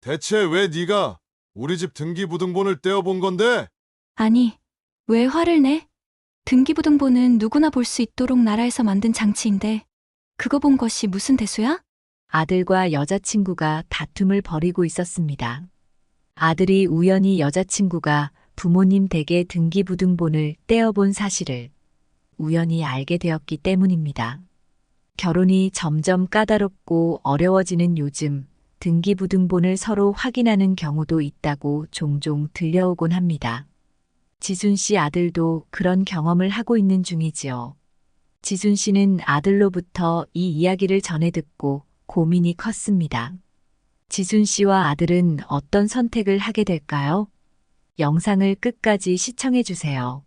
대체 왜 네가 우리 집 등기부등본을 떼어본 건데? 아니, 왜 화를 내? 등기부등본은 누구나 볼 수 있도록 나라에서 만든 장치인데, 그거 본 것이 무슨 대수야? 아들과 여자친구가 다툼을 벌이고 있었습니다. 아들이 우연히 여자친구가 부모님 댁의 등기부등본을 떼어본 사실을 우연히 알게 되었기 때문입니다. 결혼이 점점 까다롭고 어려워지는 요즘 등기부등본을 서로 확인하는 경우도 있다고 종종 들려오곤 합니다. 지순 씨 아들도 그런 경험을 하고 있는 중이지요. 지순 씨는 아들로부터 이 이야기를 전해 듣고 고민이 컸습니다. 지순 씨와 아들은 어떤 선택을 하게 될까요? 영상을 끝까지 시청해 주세요.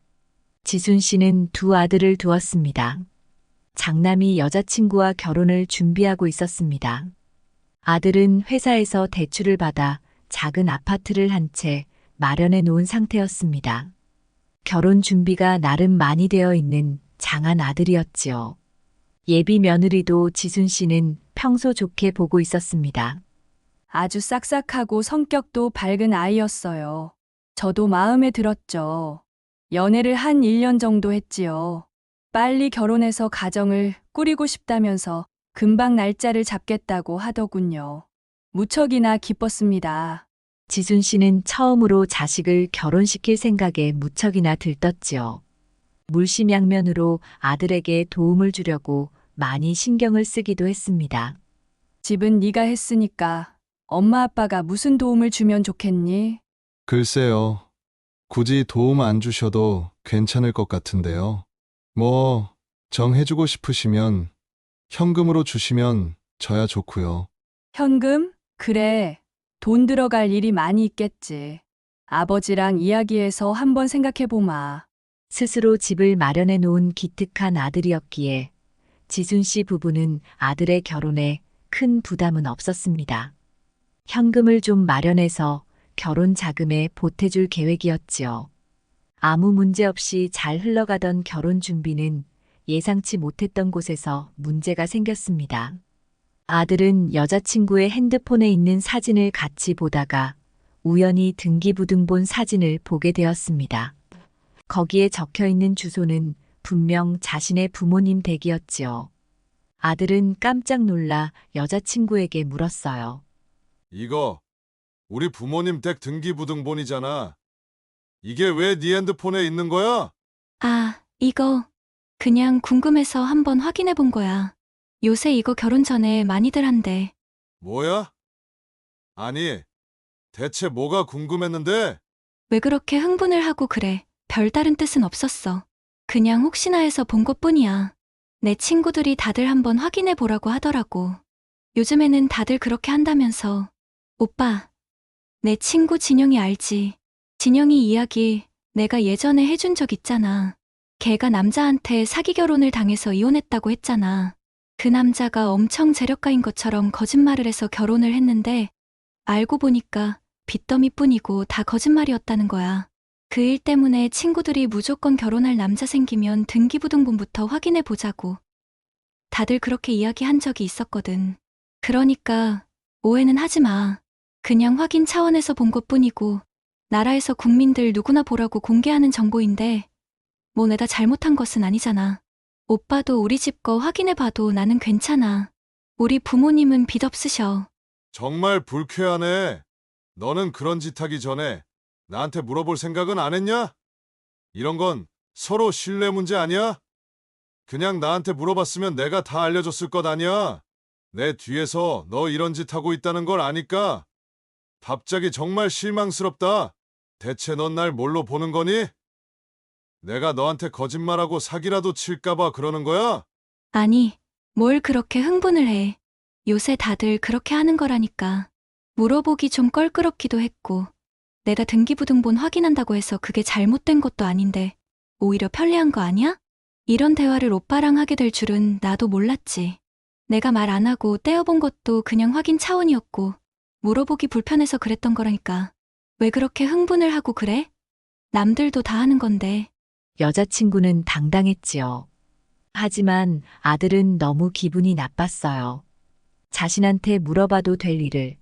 지순 씨는 두 아들을 두었습니다. 장남이 여자친구와 결혼을 준비하고 있었습니다. 아들은 회사에서 대출을 받아 작은 아파트를 한 채 마련해 놓은 상태였습니다. 결혼 준비가 나름 많이 되어 있는 장한 아들이었지요. 예비 며느리도 지순 씨는 평소 좋게 보고 있었습니다. 아주 싹싹하고 성격도 밝은 아이였어요. 저도 마음에 들었죠. 연애를 한 1년 정도 했지요. 빨리 결혼해서 가정을 꾸리고 싶다면서 금방 날짜를 잡겠다고 하더군요. 무척이나 기뻤습니다. 지순 씨는 처음으로 자식을 결혼시킬 생각에 무척이나 들떴지요. 물심양면으로 아들에게 도움을 주려고 많이 신경을 쓰기도 했습니다. 집은 네가 했으니까 엄마 아빠가 무슨 도움을 주면 좋겠니? 글쎄요. 굳이 도움 안 주셔도 괜찮을 것 같은데요. 뭐, 정해주고 싶으시면 현금으로 주시면 저야 좋고요. 현금? 그래. 돈 들어갈 일이 많이 있겠지. 아버지랑 이야기해서 한번 생각해보마. 스스로 집을 마련해 놓은 기특한 아들이었기에 지순 씨 부부는 아들의 결혼에 큰 부담은 없었습니다. 현금을 좀 마련해서 결혼 자금에 보태줄 계획이었지요. 아무 문제 없이 잘 흘러가던 결혼 준비는 예상치 못했던 곳에서 문제가 생겼습니다. 아들은 여자친구의 핸드폰에 있는 사진을 같이 보다가 우연히 등기부등본 사진을 보게 되었습니다. 거기에 적혀 있는 주소는 분명 자신의 부모님 댁이었지요. 아들은 깜짝 놀라 여자친구에게 물었어요. 이거 우리 부모님 댁 등기부등본이잖아. 이게 왜 네 핸드폰에 있는 거야? 아, 이거 그냥 궁금해서 한번 확인해 본 거야. 요새 이거 결혼 전에 많이들 한대. 뭐야? 아니, 대체 뭐가 궁금했는데? 왜 그렇게 흥분을 하고 그래? 별다른 뜻은 없었어. 그냥 혹시나 해서 본 것뿐이야. 내 친구들이 다들 한번 확인해 보라고 하더라고. 요즘에는 다들 그렇게 한다면서. 오빠, 내 친구 진영이 알지? 진영이 이야기 내가 예전에 해준 적 있잖아. 걔가 남자한테 사기 결혼을 당해서 이혼했다고 했잖아. 그 남자가 엄청 재력가인 것처럼 거짓말을 해서 결혼을 했는데 알고 보니까 빚더미뿐이고 다 거짓말이었다는 거야. 그 일 때문에 친구들이 무조건 결혼할 남자 생기면 등기부등본부터 확인해 보자고. 다들 그렇게 이야기한 적이 있었거든. 그러니까 오해는 하지 마. 그냥 확인 차원에서 본 것뿐이고 나라에서 국민들 누구나 보라고 공개하는 정보인데 뭐 내가 잘못한 것은 아니잖아. 오빠도 우리 집 거 확인해 봐도 나는 괜찮아. 우리 부모님은 빚 없으셔. 정말 불쾌하네. 너는 그런 짓 하기 전에 나한테 물어볼 생각은 안 했냐? 이런 건 서로 신뢰 문제 아니야? 그냥 나한테 물어봤으면 내가 다 알려줬을 것 아니야? 내 뒤에서 너 이런 짓 하고 있다는 걸 아니까 갑자기 정말 실망스럽다. 대체 넌 날 뭘로 보는 거니? 내가 너한테 거짓말하고 사기라도 칠까봐 그러는 거야? 아니, 뭘 그렇게 흥분을 해. 요새 다들 그렇게 하는 거라니까. 물어보기 좀 껄끄럽기도 했고, 내가 등기부등본 확인한다고 해서 그게 잘못된 것도 아닌데, 오히려 편리한 거 아니야? 이런 대화를 오빠랑 하게 될 줄은 나도 몰랐지. 내가 말 안 하고 떼어본 것도 그냥 확인 차원이었고, 물어보기 불편해서 그랬던 거라니까. 왜 그렇게 흥분을 하고 그래? 남들도 다 하는 건데. 여자친구는 당당했지요. 하지만 아들은 너무 기분이 나빴어요. 자신한테 물어봐도 될 일을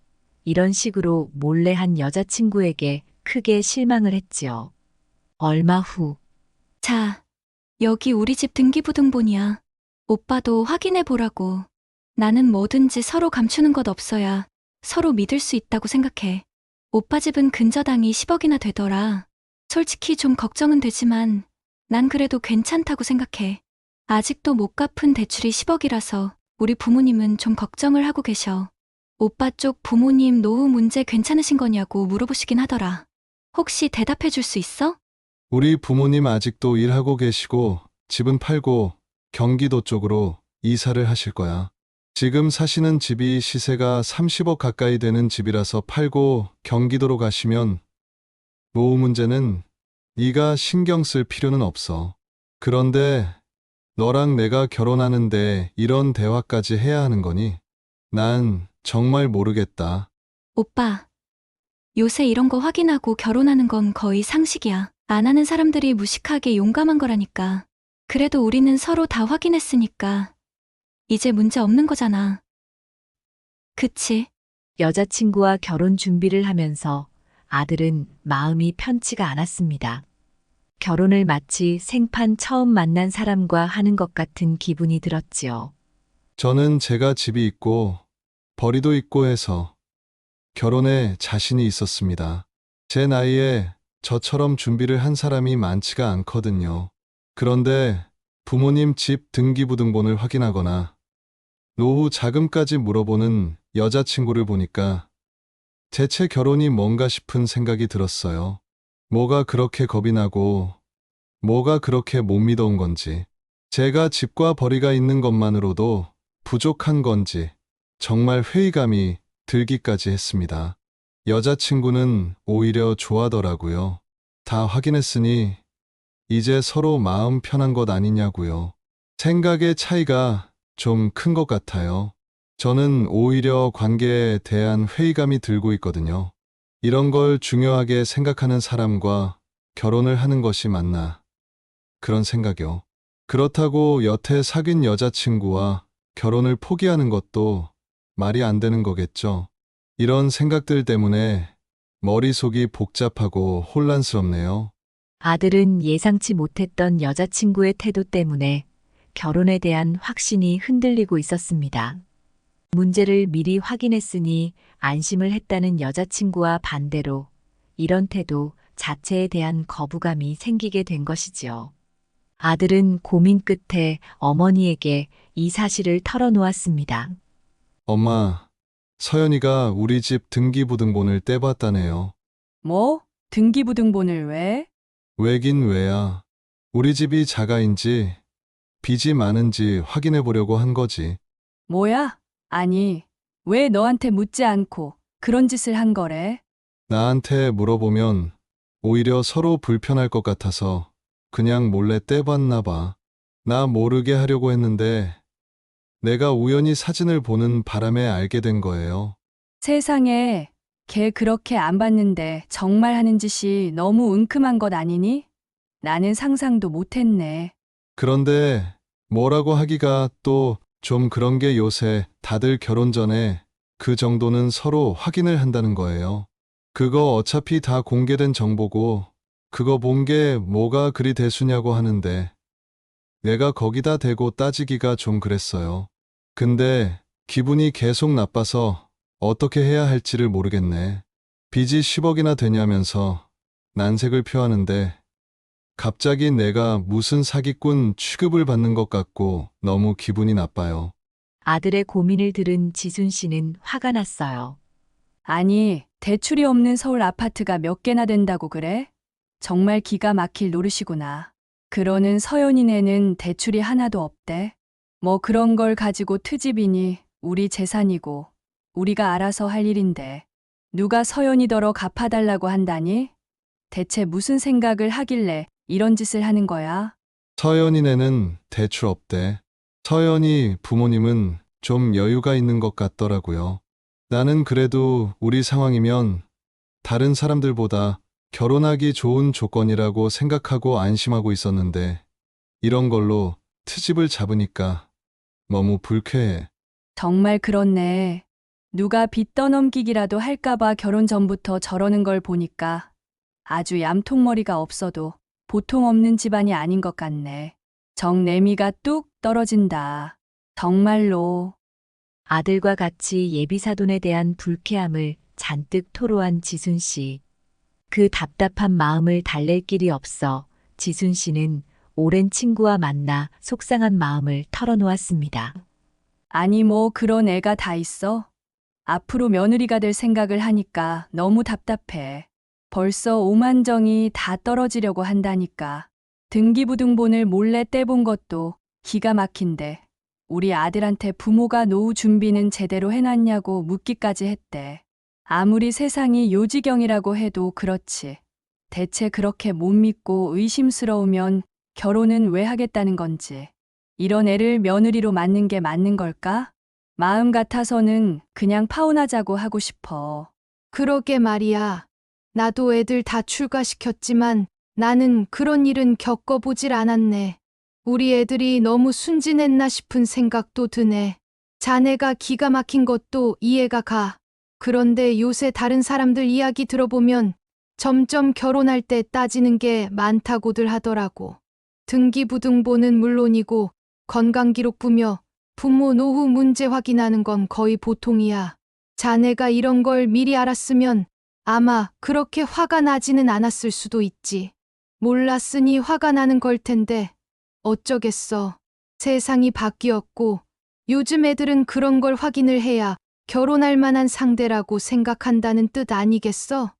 이런 식으로 몰래 한 여자친구에게 크게 실망을 했지요. 얼마 후 자, 여기 우리 집 등기부등본이야. 오빠도 확인해 보라고. 나는 뭐든지 서로 감추는 것 없어야 서로 믿을 수 있다고 생각해. 오빠 집은 근저당이 10억이나 되더라. 솔직히 좀 걱정은 되지만 난 그래도 괜찮다고 생각해. 아직도 못 갚은 대출이 10억이라서 우리 부모님은 좀 걱정을 하고 계셔. 오빠 쪽 부모님 노후 문제 괜찮으신 거냐고 물어보시긴 하더라. 혹시 대답해 줄 수 있어? 우리 부모님 아직도 일하고 계시고 집은 팔고 경기도 쪽으로 이사를 하실 거야. 지금 사시는 집이 시세가 30억 가까이 되는 집이라서 팔고 경기도로 가시면 노후 문제는 네가 신경 쓸 필요는 없어. 그런데 너랑 내가 결혼하는데 이런 대화까지 해야 하는 거니? 난 정말 모르겠다. 오빠, 요새 이런 거 확인하고 결혼하는 건 거의 상식이야. 안 하는 사람들이 무식하게 용감한 거라니까. 그래도 우리는 서로 다 확인했으니까 이제 문제 없는 거잖아. 그치? 여자친구와 결혼 준비를 하면서 아들은 마음이 편치가 않았습니다. 결혼을 마치 생판 처음 만난 사람과 하는 것 같은 기분이 들었지요. 저는 제가 집이 있고 벌이도 있고 해서 결혼에 자신이 있었습니다. 제 나이에 저처럼 준비를 한 사람이 많지가 않거든요. 그런데 부모님 집 등기부등본을 확인하거나 노후 자금까지 물어보는 여자친구를 보니까 대체 결혼이 뭔가 싶은 생각이 들었어요. 뭐가 그렇게 겁이 나고 뭐가 그렇게 못 믿어온 건지, 제가 집과 벌이가 있는 것만으로도 부족한 건지 정말 회의감이 들기까지 했습니다. 여자친구는 오히려 좋아하더라고요. 다 확인했으니 이제 서로 마음 편한 것 아니냐고요. 생각의 차이가 좀 큰 것 같아요. 저는 오히려 관계에 대한 회의감이 들고 있거든요. 이런 걸 중요하게 생각하는 사람과 결혼을 하는 것이 맞나? 그런 생각이요. 그렇다고 여태 사귄 여자친구와 결혼을 포기하는 것도 말이 안 되는 거겠죠. 이런 생각들 때문에 머릿속이 복잡하고 혼란스럽네요. 아들은 예상치 못했던 여자친구의 태도 때문에 결혼에 대한 확신이 흔들리고 있었습니다. 문제를 미리 확인했으니 안심을 했다는 여자친구와 반대로 이런 태도 자체에 대한 거부감이 생기게 된 것이지요. 아들은 고민 끝에 어머니에게 이 사실을 털어놓았습니다. 엄마, 서연이가 우리 집 등기부등본을 떼봤다네요. 뭐? 등기부등본을 왜? 왜긴 왜야. 우리 집이 자가인지 빚이 많은지 확인해 보려고 한 거지. 뭐야? 아니, 왜 너한테 묻지 않고 그런 짓을 한 거래? 나한테 물어보면 오히려 서로 불편할 것 같아서 그냥 몰래 떼봤나 봐. 나 모르게 하려고 했는데 내가 우연히 사진을 보는 바람에 알게 된 거예요. 세상에, 걔 그렇게 안 봤는데 정말 하는 짓이 너무 은큼한 것 아니니? 나는 상상도 못했네. 그런데 뭐라고 하기가 또 좀 그런 게 요새 다들 결혼 전에 그 정도는 서로 확인을 한다는 거예요. 그거 어차피 다 공개된 정보고 그거 본 게 뭐가 그리 대수냐고 하는데 내가 거기다 대고 따지기가 좀 그랬어요. 근데 기분이 계속 나빠서 어떻게 해야 할지를 모르겠네. 빚이 10억이나 되냐면서 난색을 표하는데 갑자기 내가 무슨 사기꾼 취급을 받는 것 같고 너무 기분이 나빠요. 아들의 고민을 들은 지순 씨는 화가 났어요. 아니, 대출이 없는 서울 아파트가 몇 개나 된다고 그래? 정말 기가 막힐 노릇이구나. 그러는 서연이네는 대출이 하나도 없대. 뭐 그런 걸 가지고 트집이니 우리 재산이고 우리가 알아서 할 일인데 누가 서연이더러 갚아달라고 한다니? 대체 무슨 생각을 하길래 이런 짓을 하는 거야? 서연이네는 대출 없대. 서연이 부모님은 좀 여유가 있는 것 같더라고요. 나는 그래도 우리 상황이면 다른 사람들보다 결혼하기 좋은 조건이라고 생각하고 안심하고 있었는데 이런 걸로 트집을 잡으니까 너무 불쾌해. 정말 그렇네. 누가 빚 떠넘기기라도 할까봐 결혼 전부터 저러는 걸 보니까 아주 얌통머리가 없어도 보통 없는 집안이 아닌 것 같네. 정내미가 뚝 떨어진다. 정말로. 아들과 같이 예비사돈에 대한 불쾌함을 잔뜩 토로한 지순 씨. 그 답답한 마음을 달랠 길이 없어 지순 씨는 오랜 친구와 만나 속상한 마음을 털어놓았습니다. 아니 뭐 그런 애가 다 있어? 앞으로 며느리가 될 생각을 하니까 너무 답답해. 벌써 오만정이 다 떨어지려고 한다니까. 등기부등본을 몰래 떼본 것도 기가 막힌데 우리 아들한테 부모가 노후 준비는 제대로 해놨냐고 묻기까지 했대. 아무리 세상이 요지경이라고 해도 그렇지. 대체 그렇게 못 믿고 의심스러우면 결혼은 왜 하겠다는 건지. 이런 애를 며느리로 맞는 게 맞는 걸까? 마음 같아서는 그냥 파혼하자고 하고 싶어. 그러게 말이야. 나도 애들 다 출가시켰지만 나는 그런 일은 겪어보질 않았네. 우리 애들이 너무 순진했나 싶은 생각도 드네. 자네가 기가 막힌 것도 이해가 가. 그런데 요새 다른 사람들 이야기 들어보면 점점 결혼할 때 따지는 게 많다고들 하더라고. 등기부등본은 물론이고 건강기록부며 부모 노후 문제 확인하는 건 거의 보통이야. 자네가 이런 걸 미리 알았으면 아마 그렇게 화가 나지는 않았을 수도 있지. 몰랐으니 화가 나는 걸 텐데 어쩌겠어. 세상이 바뀌었고 요즘 애들은 그런 걸 확인을 해야 결혼할 만한 상대라고 생각한다는 뜻 아니겠어?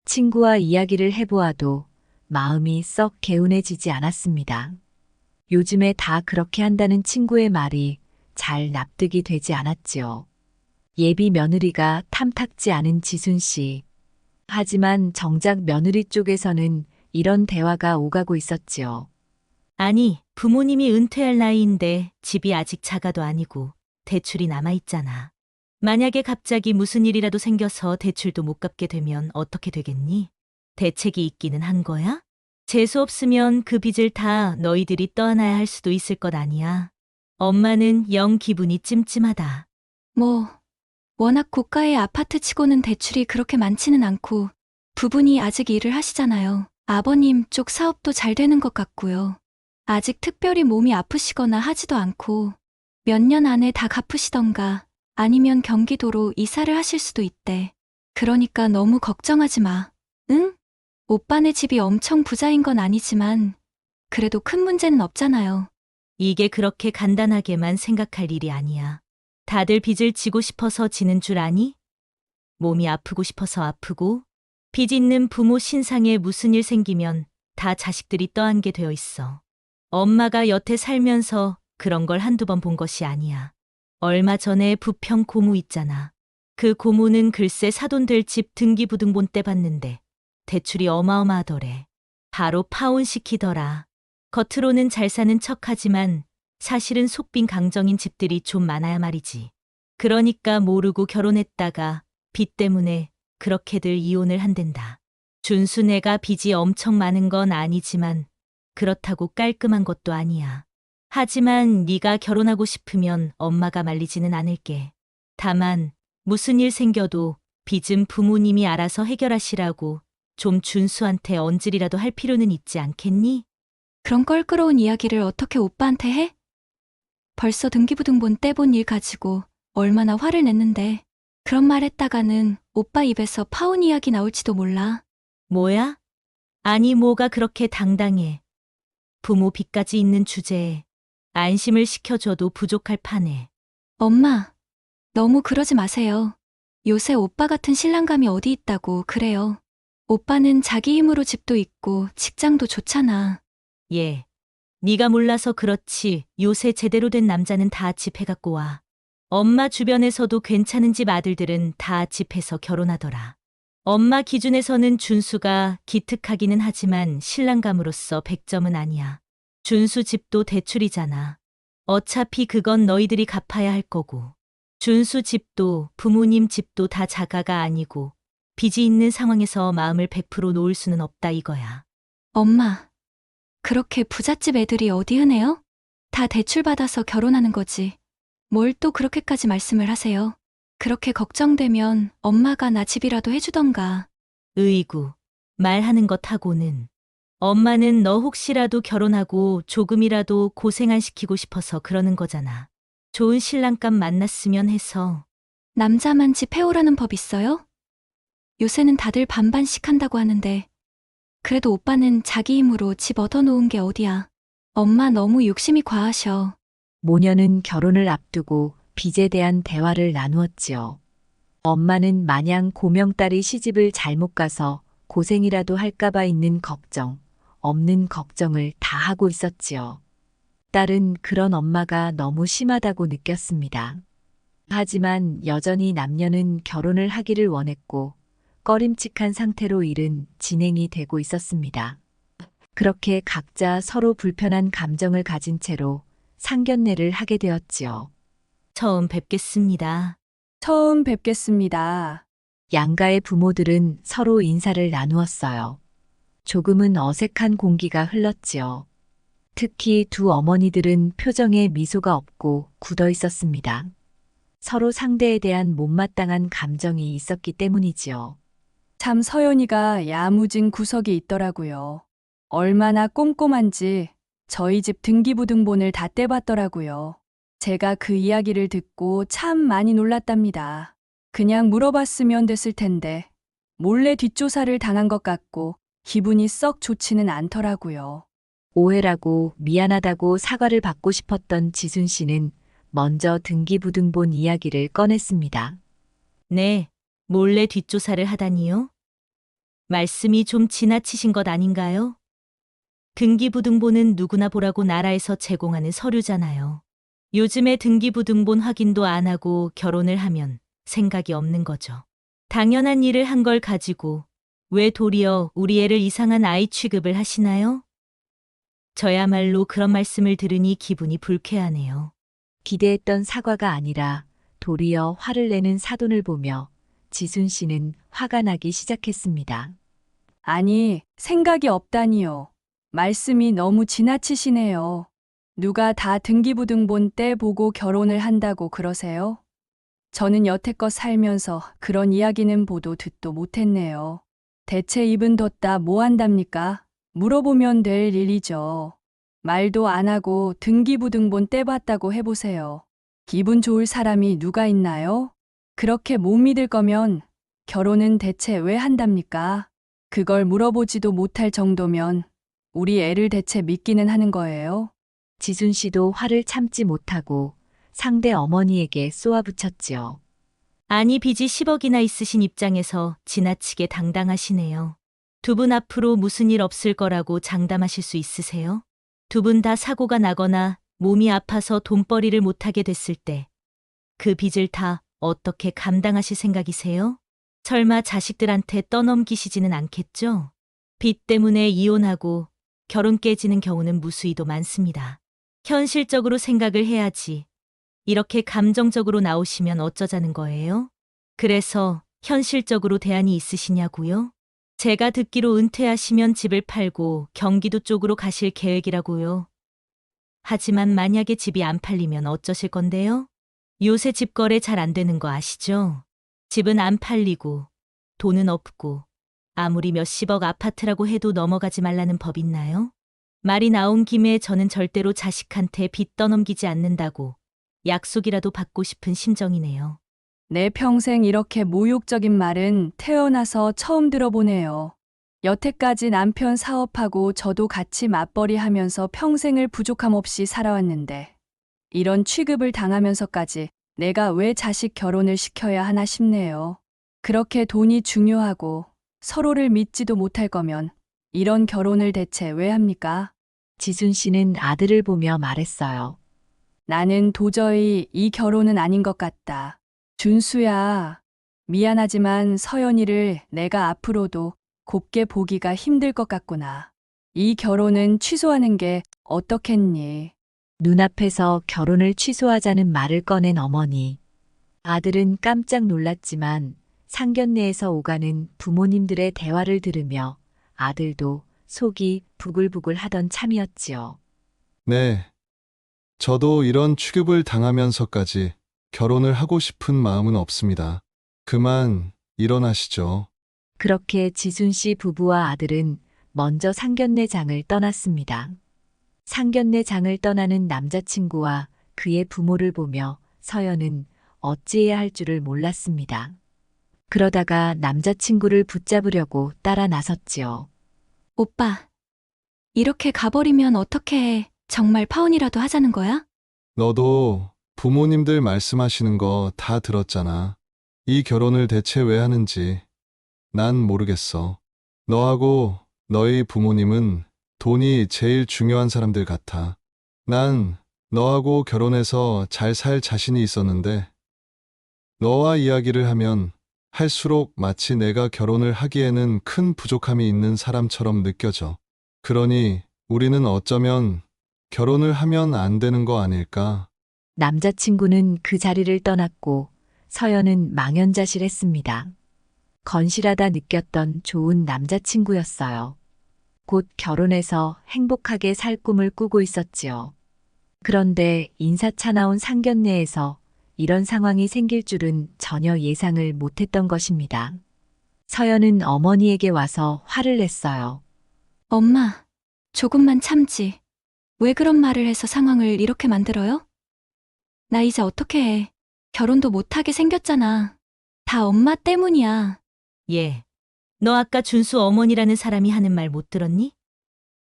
친구와 이야기를 해보아도 마음이 썩 개운해지지 않았습니다. 요즘에 다 그렇게 한다는 친구의 말이 잘 납득이 되지 않았지요. 예비 며느리가 탐탁지 않은 지순 씨. 하지만 정작 며느리 쪽에서는 이런 대화가 오가고 있었지요. 아니, 부모님이 은퇴할 나이인데 집이 아직 자가도 아니고 대출이 남아있잖아. 만약에 갑자기 무슨 일이라도 생겨서 대출도 못 갚게 되면 어떻게 되겠니? 대책이 있기는 한 거야? 재수 없으면 그 빚을 다 너희들이 떠안아야 할 수도 있을 것 아니야. 엄마는 영 기분이 찜찜하다. 뭐, 워낙 고가의 아파트 치고는 대출이 그렇게 많지는 않고 부부니 아직 일을 하시잖아요. 아버님 쪽 사업도 잘 되는 것 같고요. 아직 특별히 몸이 아프시거나 하지도 않고 몇 년 안에 다 갚으시던가 아니면 경기도로 이사를 하실 수도 있대. 그러니까 너무 걱정하지 마. 응? 오빠네 집이 엄청 부자인 건 아니지만 그래도 큰 문제는 없잖아요. 이게 그렇게 간단하게만 생각할 일이 아니야. 다들 빚을 지고 싶어서 지는 줄 아니? 몸이 아프고 싶어서 아프고, 빚 있는 부모 신상에 무슨 일 생기면 다 자식들이 떠안게 되어 있어. 엄마가 여태 살면서 그런 걸 한두 번 본 것이 아니야. 얼마 전에 부평 고모 있잖아. 그 고모는 글쎄 사돈 될 집 등기부등본 떼봤는데 대출이 어마어마하더래. 바로 파혼시키더라. 겉으로는 잘 사는 척하지만 사실은 속빈 강정인 집들이 좀 많아야 말이지. 그러니까 모르고 결혼했다가 빚 때문에 그렇게들 이혼을 한댄다. 준수네가 빚이 엄청 많은 건 아니지만 그렇다고 깔끔한 것도 아니야. 하지만 네가 결혼하고 싶으면 엄마가 말리지는 않을게. 다만 무슨 일 생겨도 빚은 부모님이 알아서 해결하시라고 좀 준수한테 언질이라도 할 필요는 있지 않겠니? 그런 껄끄러운 이야기를 어떻게 오빠한테 해? 벌써 등기부등본 떼본 일 가지고 얼마나 화를 냈는데 그런 말 했다가는 오빠 입에서 파혼 이야기 나올지도 몰라. 뭐야? 아니 뭐가 그렇게 당당해. 부모 빚까지 있는 주제에 안심을 시켜줘도 부족할 판에. 엄마, 너무 그러지 마세요. 요새 오빠 같은 신랑감이 어디 있다고 그래요. 오빠는 자기 힘으로 집도 있고 직장도 좋잖아. 예. 네가 몰라서 그렇지 요새 제대로 된 남자는 다 집 해갖고 와. 엄마 주변에서도 괜찮은 집 아들들은 다 집해서 결혼하더라. 엄마 기준에서는 준수가 기특하기는 하지만 신랑감으로서 100점은 아니야. 준수 집도 대출이잖아. 어차피 그건 너희들이 갚아야 할 거고. 준수 집도 부모님 집도 다 자가가 아니고 빚이 있는 상황에서 마음을 100% 놓을 수는 없다 이거야. 엄마, 그렇게 부잣집 애들이 어디 흔해요? 다 대출받아서 결혼하는 거지. 뭘 또 그렇게까지 말씀을 하세요? 그렇게 걱정되면 엄마가 나 집이라도 해주던가. 으이구, 말하는 것 하고는. 엄마는 너 혹시라도 결혼하고 조금이라도 고생 안 시키고 싶어서 그러는 거잖아. 좋은 신랑감 만났으면 해서. 남자만 집 해오라는 법 있어요? 요새는 다들 반반씩 한다고 하는데 그래도 오빠는 자기 힘으로 집 얻어놓은 게 어디야. 엄마 너무 욕심이 과하셔. 모녀는 결혼을 앞두고 빚에 대한 대화를 나누었지요. 엄마는 마냥 고명딸이 시집을 잘못 가서 고생이라도 할까봐 있는 걱정, 없는 걱정을 다 하고 있었지요. 딸은 그런 엄마가 너무 심하다고 느꼈습니다. 하지만 여전히 남녀는 결혼을 하기를 원했고 꺼림칙한 상태로 일은 진행이 되고 있었습니다. 그렇게 각자 서로 불편한 감정을 가진 채로 상견례를 하게 되었지요. 처음 뵙겠습니다. 처음 뵙겠습니다. 양가의 부모들은 서로 인사를 나누었어요. 조금은 어색한 공기가 흘렀지요. 특히 두 어머니들은 표정에 미소가 없고 굳어 있었습니다. 서로 상대에 대한 못마땅한 감정이 있었기 때문이지요. 참 서연이가 야무진 구석이 있더라고요. 얼마나 꼼꼼한지 저희 집 등기부등본을 다 떼봤더라고요. 제가 그 이야기를 듣고 참 많이 놀랐답니다. 그냥 물어봤으면 됐을 텐데 몰래 뒷조사를 당한 것 같고 기분이 썩 좋지는 않더라고요. 오해라고 미안하다고 사과를 받고 싶었던 지순 씨는 먼저 등기부등본 이야기를 꺼냈습니다. 네, 몰래 뒷조사를 하다니요? 말씀이 좀 지나치신 것 아닌가요? 등기부등본은 누구나 보라고 나라에서 제공하는 서류잖아요. 요즘에 등기부등본 확인도 안 하고 결혼을 하면 생각이 없는 거죠. 당연한 일을 한 걸 가지고 왜 도리어 우리 애를 이상한 아이 취급을 하시나요? 저야말로 그런 말씀을 들으니 기분이 불쾌하네요. 기대했던 사과가 아니라 도리어 화를 내는 사돈을 보며 지순 씨는 화가 나기 시작했습니다. 아니, 생각이 없다니요. 말씀이 너무 지나치시네요. 누가 다 등기부등본 때 보고 결혼을 한다고 그러세요? 저는 여태껏 살면서 그런 이야기는 보도 듣도 못했네요. 대체 입은 뒀다 뭐 한답니까? 물어보면 될 일이죠. 말도 안 하고 등기부등본 떼봤다고 해보세요. 기분 좋을 사람이 누가 있나요? 그렇게 못 믿을 거면 결혼은 대체 왜 한답니까? 그걸 물어보지도 못할 정도면 우리 애를 대체 믿기는 하는 거예요? 지순 씨도 화를 참지 못하고 상대 어머니에게 쏘아붙였지요. 아니 빚이 10억이나 있으신 입장에서 지나치게 당당하시네요. 두 분 앞으로 무슨 일 없을 거라고 장담하실 수 있으세요? 두 분 다 사고가 나거나 몸이 아파서 돈벌이를 못하게 됐을 때 그 빚을 다 어떻게 감당하실 생각이세요? 설마 자식들한테 떠넘기시지는 않겠죠? 빚 때문에 이혼하고 결혼 깨지는 경우는 무수히도 많습니다. 현실적으로 생각을 해야지. 이렇게 감정적으로 나오시면 어쩌자는 거예요? 그래서 현실적으로 대안이 있으시냐고요? 제가 듣기로 은퇴하시면 집을 팔고 경기도 쪽으로 가실 계획이라고요. 하지만 만약에 집이 안 팔리면 어쩌실 건데요? 요새 집 거래 잘 안 되는 거 아시죠? 집은 안 팔리고 돈은 없고 아무리 몇십억 아파트라고 해도 넘어가지 말라는 법 있나요? 말이 나온 김에 저는 절대로 자식한테 빚 떠넘기지 않는다고 약속이라도 받고 싶은 심정이네요. 내 평생 이렇게 모욕적인 말은 태어나서 처음 들어보네요. 여태까지 남편 사업하고 저도 같이 맞벌이 하면서 평생을 부족함 없이 살아왔는데 이런 취급을 당하면서까지 내가 왜 자식 결혼을 시켜야 하나 싶네요. 그렇게 돈이 중요하고 서로를 믿지도 못할 거면 이런 결혼을 대체 왜 합니까? 지순 씨는 아들을 보며 말했어요. 나는 도저히 이 결혼은 아닌 것 같다. 준수야, 미안하지만 서연이를 내가 앞으로도 곱게 보기가 힘들 것 같구나. 이 결혼은 취소하는 게 어떻겠니? 눈앞에서 결혼을 취소하자는 말을 꺼낸 어머니. 아들은 깜짝 놀랐지만 상견례에서 오가는 부모님들의 대화를 들으며 아들도 속이 부글부글 하던 참이었지요. 네. 저도 이런 취급을 당하면서까지 결혼을 하고 싶은 마음은 없습니다. 그만 일어나시죠. 그렇게 지순 씨 부부와 아들은 먼저 상견례 장을 떠났습니다. 상견례 장을 떠나는 남자친구와 그의 부모를 보며 서연은 어찌해야 할 줄을 몰랐습니다. 그러다가 남자친구를 붙잡으려고 따라 나섰지요. 오빠, 이렇게 가버리면 어떻게 해? 정말 파혼이라도 하자는 거야? 너도 부모님들 말씀하시는 거 다 들었잖아. 이 결혼을 대체 왜 하는지 난 모르겠어. 너하고 너희 부모님은 돈이 제일 중요한 사람들 같아. 난 너하고 결혼해서 잘 살 자신이 있었는데 너와 이야기를 하면 할수록 마치 내가 결혼을 하기에는 큰 부족함이 있는 사람처럼 느껴져. 그러니 우리는 어쩌면 결혼을 하면 안 되는 거 아닐까? 남자친구는 그 자리를 떠났고 서연은 망연자실했습니다. 건실하다 느꼈던 좋은 남자친구였어요. 곧 결혼해서 행복하게 살 꿈을 꾸고 있었지요. 그런데 인사차 나온 상견례에서 이런 상황이 생길 줄은 전혀 예상을 못했던 것입니다. 서연은 어머니에게 와서 화를 냈어요. 엄마, 조금만 참지. 왜 그런 말을 해서 상황을 이렇게 만들어요? 나 이제 어떻게 해? 결혼도 못하게 생겼잖아. 다 엄마 때문이야. 예. 너 아까 준수 어머니라는 사람이 하는 말 못 들었니?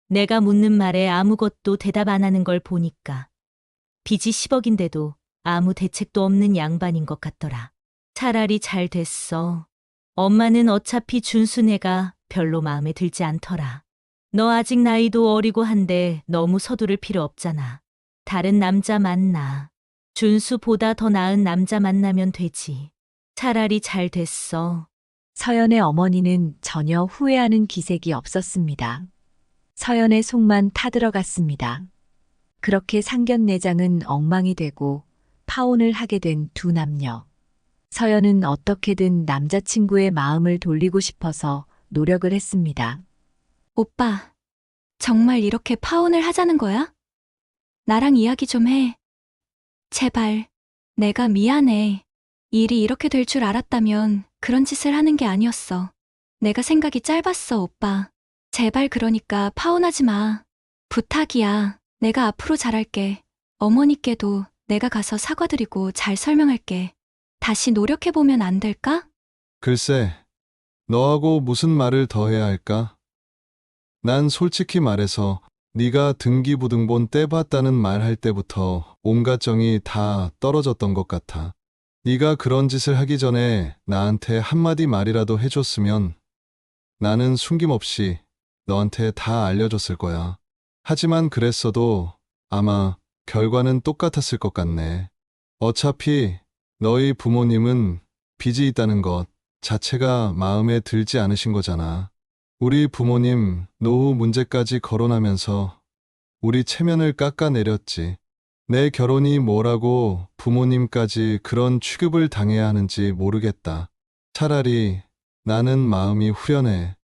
내가 묻는 말에 아무것도 대답 안 하는 걸 보니까 빚이 10억인데도 아무 대책도 없는 양반인 것 같더라. 차라리 잘 됐어. 엄마는 어차피 준수네가 별로 마음에 들지 않더라. 너 아직 나이도 어리고 한데 너무 서두를 필요 없잖아. 다른 남자 만나. 준수보다 더 나은 남자 만나면 되지. 차라리 잘 됐어. 서연의 어머니는 전혀 후회하는 기색이 없었습니다. 서연의 속만 타들어갔습니다. 그렇게 상견례장은 엉망이 되고 파혼을 하게 된 두 남녀. 서연은 어떻게든 남자친구의 마음을 돌리고 싶어서 노력을 했습니다. 오빠, 정말 이렇게 파혼을 하자는 거야? 나랑 이야기 좀 해. 제발, 내가 미안해. 일이 이렇게 될 줄 알았다면 그런 짓을 하는 게 아니었어. 내가 생각이 짧았어, 오빠. 제발 그러니까 파혼하지 마. 부탁이야. 내가 앞으로 잘할게. 어머니께도 내가 가서 사과드리고 잘 설명할게. 다시 노력해보면 안 될까? 글쎄, 너하고 무슨 말을 더 해야 할까? 난 솔직히 말해서 네가 등기부등본 떼봤다는 말 할 때부터 온갖 정이 다 떨어졌던 것 같아. 네가 그런 짓을 하기 전에 나한테 한마디 말이라도 해줬으면 나는 숨김없이 너한테 다 알려줬을 거야. 하지만 그랬어도 아마 결과는 똑같았을 것 같네. 어차피 너희 부모님은 빚이 있다는 것 자체가 마음에 들지 않으신 거잖아. 우리 부모님 노후 문제까지 거론하면서 우리 체면을 깎아내렸지. 내 결혼이 뭐라고 부모님까지 그런 취급을 당해야 하는지 모르겠다. 차라리 나는 마음이 후련해.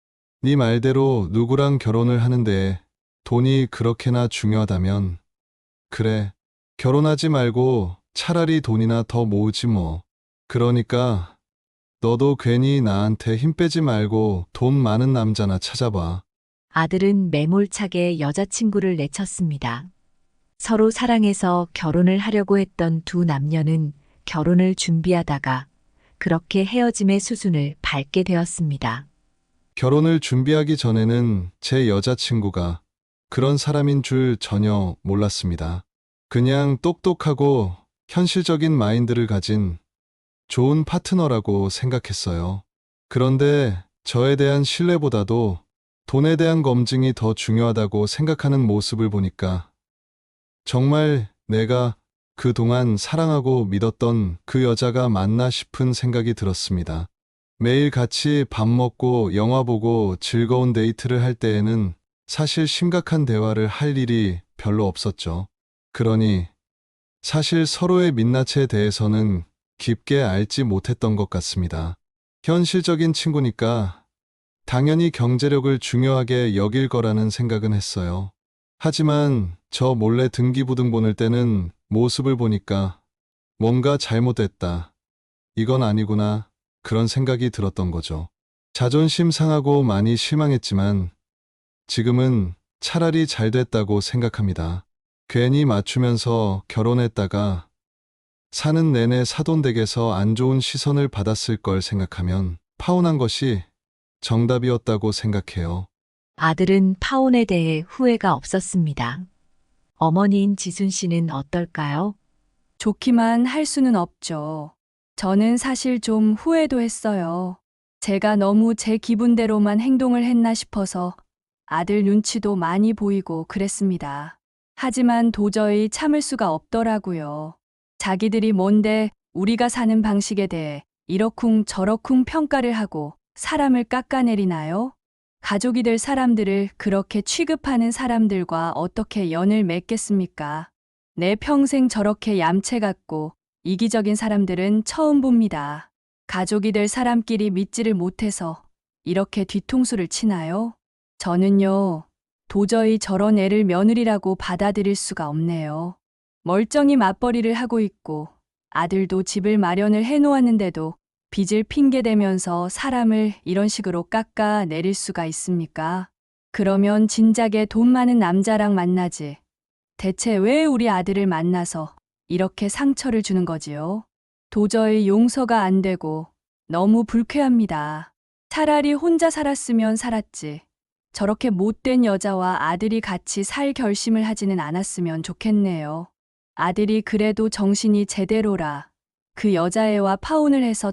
네 말대로 누구랑 결혼을 하는데 돈이 그렇게나 중요하다면 그래, 결혼하지 말고 차라리 돈이나 더 모으지 뭐. 그러니까 너도 괜히 나한테 힘 빼지 말고 돈 많은 남자나 찾아봐. 아들은 매몰차게 여자친구를 내쳤습니다. 서로 사랑해서 결혼을 하려고 했던 두 남녀는 결혼을 준비하다가 그렇게 헤어짐의 수순을 밟게 되었습니다. 결혼을 준비하기 전에는 제 여자친구가 그런 사람인 줄 전혀 몰랐습니다. 그냥 똑똑하고 현실적인 마인드를 가진 좋은 파트너라고 생각했어요. 그런데 저에 대한 신뢰보다도 돈에 대한 검증이 더 중요하다고 생각하는 모습을 보니까 정말 내가 그동안 사랑하고 믿었던 그 여자가 맞나 싶은 생각이 들었습니다. 매일 같이 밥 먹고 영화 보고 즐거운 데이트를 할 때에는 사실 심각한 대화를 할 일이 별로 없었죠. 그러니 사실 서로의 민낯에 대해서는 깊게 알지 못했던 것 같습니다. 현실적인 친구니까 당연히 경제력을 중요하게 여길 거라는 생각은 했어요. 하지만 저 몰래 등기부등본을 떼는 모습을 보니까 뭔가 잘못됐다. 이건 아니구나. 그런 생각이 들었던 거죠. 자존심 상하고 많이 실망했지만 지금은 차라리 잘 됐다고 생각합니다. 괜히 맞추면서 결혼했다가 사는 내내 사돈댁에서 안 좋은 시선을 받았을 걸 생각하면 파혼한 것이 정답이었다고 생각해요. 아들은 파혼에 대해 후회가 없었습니다. 어머니인 지순 씨는 어떨까요? 좋기만 할 수는 없죠. 저는 사실 좀 후회도 했어요. 제가 너무 제 기분대로만 행동을 했나 싶어서 아들 눈치도 많이 보이고 그랬습니다. 하지만 도저히 참을 수가 없더라고요. 자기들이 뭔데 우리가 사는 방식에 대해 이러쿵 저러쿵 평가를 하고 사람을 깎아내리나요? 가족이 될 사람들을 그렇게 취급하는 사람들과 어떻게 연을 맺겠습니까? 내 평생 저렇게 얌체 같고 이기적인 사람들은 처음 봅니다. 가족이 될 사람끼리 믿지를 못해서 이렇게 뒤통수를 치나요? 저는요, 도저히 저런 애를 며느리라고 받아들일 수가 없네요. 멀쩡히 맞벌이를 하고 있고 아들도 집을 마련을 해놓았는데도 빚을 핑계대면서 사람을 이런 식으로 깎아내릴 수가 있습니까? 그러면 진작에 돈 많은 남자랑 만나지. 대체 왜 우리 아들을 만나서 이렇게 상처를 주는 거지요? 도저히 용서가 안 되고 너무 불쾌합니다. 차라리 혼자 살았으면 살았지. 저렇게 못된 여자와 아들이 같이 살 결심을 하지는 않았으면 좋겠네요. 아들이 그래도 정신이 제대로라. 그 여자애와 파혼을 해서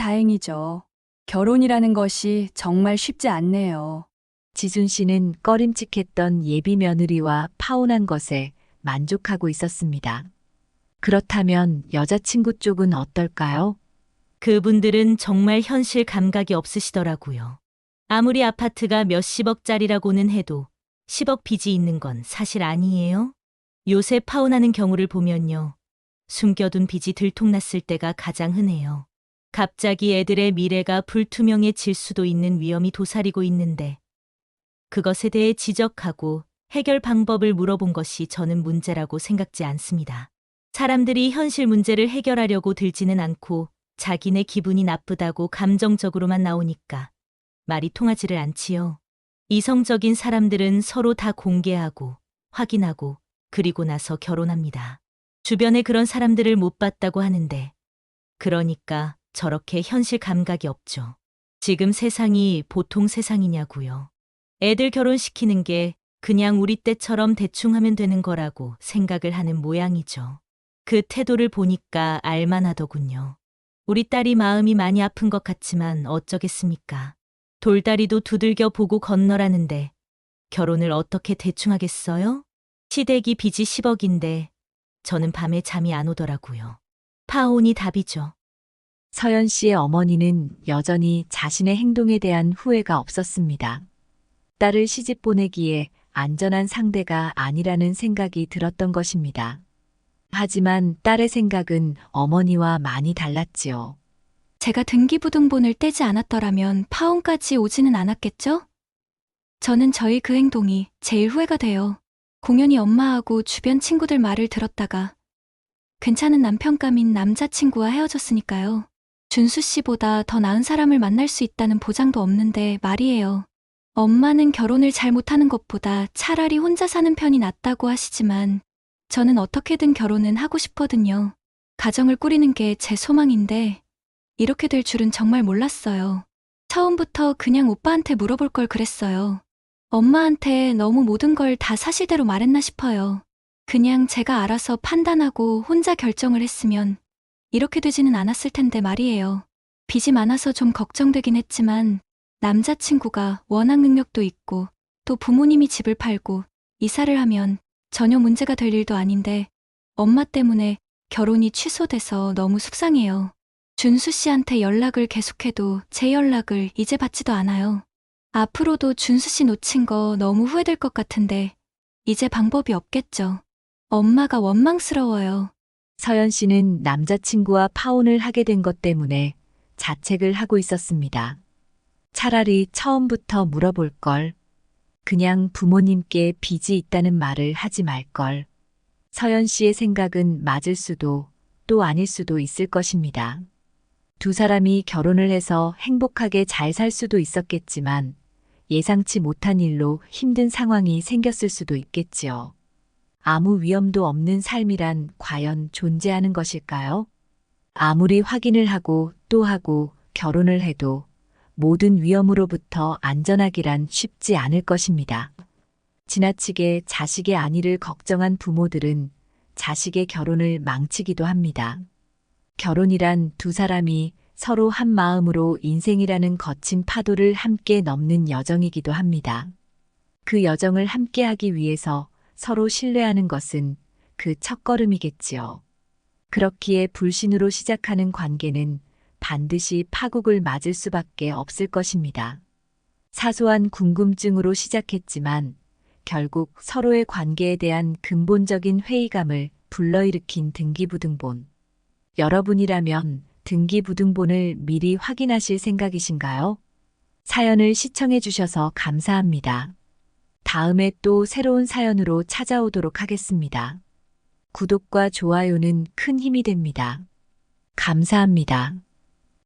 천만다행이죠. 결혼이라는 것이 정말 쉽지 않네요. 지순 씨는 꺼림칙했던 예비 며느리와 파혼한 것에 만족하고 있었습니다. 그렇다면 여자친구 쪽은 어떨까요? 그분들은 정말 현실 감각이 없으시더라고요. 아무리 아파트가 몇십억짜리라고는 해도 10억 빚이 있는 건 사실 아니에요? 요새 파혼하는 경우를 보면요. 숨겨둔 빚이 들통났을 때가 가장 흔해요. 갑자기 애들의 미래가 불투명해질 수도 있는 위험이 도사리고 있는데 그것에 대해 지적하고 해결 방법을 물어본 것이 저는 문제라고 생각지 않습니다. 사람들이 현실 문제를 해결하려고 들지는 않고 자기네 기분이 나쁘다고 감정적으로만 나오니까 말이 통하지를 않지요. 이성적인 사람들은 서로 다 공개하고 확인하고 그리고 나서 결혼합니다. 주변에 그런 사람들을 못 봤다고 하는데 그러니까 저렇게 현실 감각이 없죠. 지금 세상이 보통 세상이냐고요. 애들 결혼시키는 게 그냥 우리 때처럼 대충 하면 되는 거라고 생각을 하는 모양이죠. 그 태도를 보니까 알만하더군요. 우리 딸이 마음이 많이 아픈 것 같지만 어쩌겠습니까? 돌다리도 두들겨 보고 건너라는데 결혼을 어떻게 대충 하겠어요? 시댁이 빚이 10억인데 저는 밤에 잠이 안 오더라고요. 파혼이 답이죠. 서연 씨의 어머니는 여전히 자신의 행동에 대한 후회가 없었습니다. 딸을 시집 보내기에 안전한 상대가 아니라는 생각이 들었던 것입니다. 하지만 딸의 생각은 어머니와 많이 달랐지요. 제가 등기부등본을 떼지 않았더라면 파혼까지 오지는 않았겠죠? 저는 저희 그 행동이 제일 후회가 돼요. 공연히 엄마하고 주변 친구들 말을 들었다가 괜찮은 남편감인 남자친구와 헤어졌으니까요. 준수 씨보다 더 나은 사람을 만날 수 있다는 보장도 없는데 말이에요. 엄마는 결혼을 잘 못하는 것보다 차라리 혼자 사는 편이 낫다고 하시지만 저는 어떻게든 결혼은 하고 싶거든요. 가정을 꾸리는 게 제 소망인데 이렇게 될 줄은 정말 몰랐어요. 처음부터 그냥 오빠한테 물어볼 걸 그랬어요. 엄마한테 너무 모든 걸 다 사실대로 말했나 싶어요. 그냥 제가 알아서 판단하고 혼자 결정을 했으면 이렇게 되지는 않았을 텐데 말이에요. 빚이 많아서 좀 걱정되긴 했지만 남자친구가 워낙 능력도 있고 또 부모님이 집을 팔고 이사를 하면 전혀 문제가 될 일도 아닌데 엄마 때문에 결혼이 취소돼서 너무 속상해요. 준수 씨한테 연락을 계속해도 제 연락을 이제 받지도 않아요. 앞으로도 준수 씨 놓친 거 너무 후회될 것 같은데 이제 방법이 없겠죠. 엄마가 원망스러워요. 서연 씨는 남자친구와 파혼을 하게 된 것 때문에 자책을 하고 있었습니다. 차라리 처음부터 물어볼 걸. 그냥 부모님께 빚이 있다는 말을 하지 말 걸. 서연 씨의 생각은 맞을 수도 또 아닐 수도 있을 것입니다. 두 사람이 결혼을 해서 행복하게 잘 살 수도 있었겠지만 예상치 못한 일로 힘든 상황이 생겼을 수도 있겠지요. 아무 위험도 없는 삶이란 과연 존재하는 것일까요? 아무리 확인을 하고 또 하고 결혼을 해도 모든 위험으로부터 안전하기란 쉽지 않을 것입니다. 지나치게 자식의 안위를 걱정한 부모들은 자식의 결혼을 망치기도 합니다. 결혼이란 두 사람이 서로 한 마음으로 인생이라는 거친 파도를 함께 넘는 여정이기도 합니다. 그 여정을 함께 하기 위해서 서로 신뢰하는 것은 그 첫걸음이겠지요. 그렇기에 불신으로 시작하는 관계는 반드시 파국을 맞을 수밖에 없을 것입니다. 사소한 궁금증으로 시작했지만 결국 서로의 관계에 대한 근본적인 회의감을 불러일으킨 등기부등본. 여러분이라면 등기부등본을 미리 확인하실 생각이신가요? 사연을 시청해 주셔서 감사합니다. 다음에 또 새로운 사연으로 찾아오도록 하겠습니다. 구독과 좋아요는 큰 힘이 됩니다. 감사합니다.